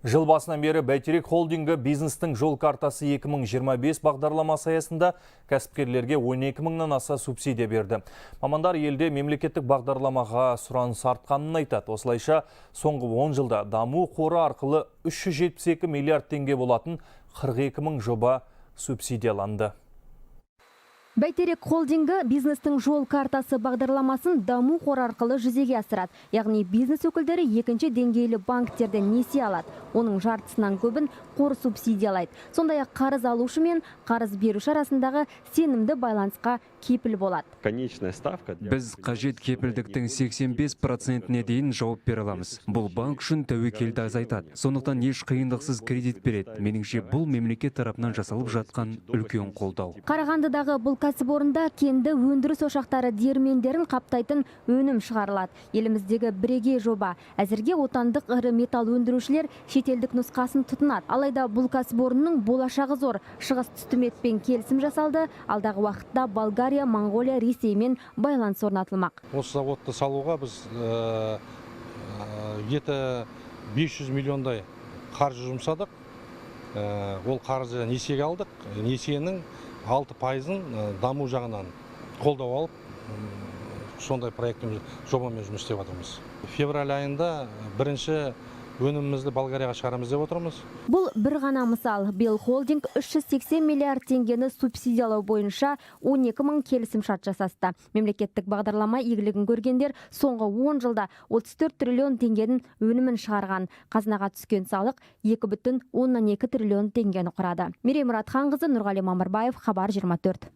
Жыл басынан бері Бәйтерек холдингі бизнестің жол картасы 2025 бағдарламасы аясында кәсіпкерлерге 12 мыңнан аса субсидия берді. Мамандар елде мемлекеттік бағдарламаға сұраныс артқанын айтады. Осылайша, соңғы 10 жылда даму қоры арқылы 372 миллиард теңге болатын 42 мың жоба субсидияланды. Бәйтерек холдингі бизнестің жол картасы бағдарламасын даму қоры арқылы жүзеге асырады. Яғни бизнес өкілдері екінші деңгейлі банктерден несие алады. Оның жартысынан көбін қор субсидиялайды. Сондай-ақ қарыз алушы мен қарыз беруші арасындағы сенімді байланысқа кепіл болады. Біз қажет кепілдіктің 85%-не дейін жауап бере аламыз. Бұл банк үшін тәуекелді азайтады. Сондықтан еш қиындықсыз кредит береді. Меніңше бұл мемлекет тарапынан жасалып жатқан үлкен қолдау. Қарағандыдағы бұл кәсіпорында кенді өндіріс ошақтары диірмендерін қаптайтын өнім шығарылады. Еліміздегі бірегей жоба. Әзірге отандық ірі металл өндірушілер шетелдік нұсқасын тұтынады. Алайда бұл кәсіпорынның болашағы зор. Шығыс түстіметпен келісім жасалды. Алдағы уақытта Болгария, Моңғолия, Ресеймен байланыс орнатылмақ. Осы заводты салуға біз 500 миллиондай қаржы жұмсадық. Ол қаржы несиеге алдық. Несиенің 6%-ын даму жағынан қолдау алып, сондай проектіміз жобамен жұмыс істеп жатырмыз. Февраль айында бірінші өнімімізді Болгарияға шығарамыз деп отырмыз. Бұл бір ғана мысал. Биыл холдинг 380 миллиард теңгені субсидиялау бойынша 12 мың келісім шарт жасасты. Мемлекеттік бағдарлама игілігін көргендер соңғы 10 жылда 34 триллион теңгенің өнімін шығарған. Қазынаға түскен салық 2,2 триллион теңгені құрады. Мерей Мұратханқызы, Нұрғали Мамырбаев, Хабар 24.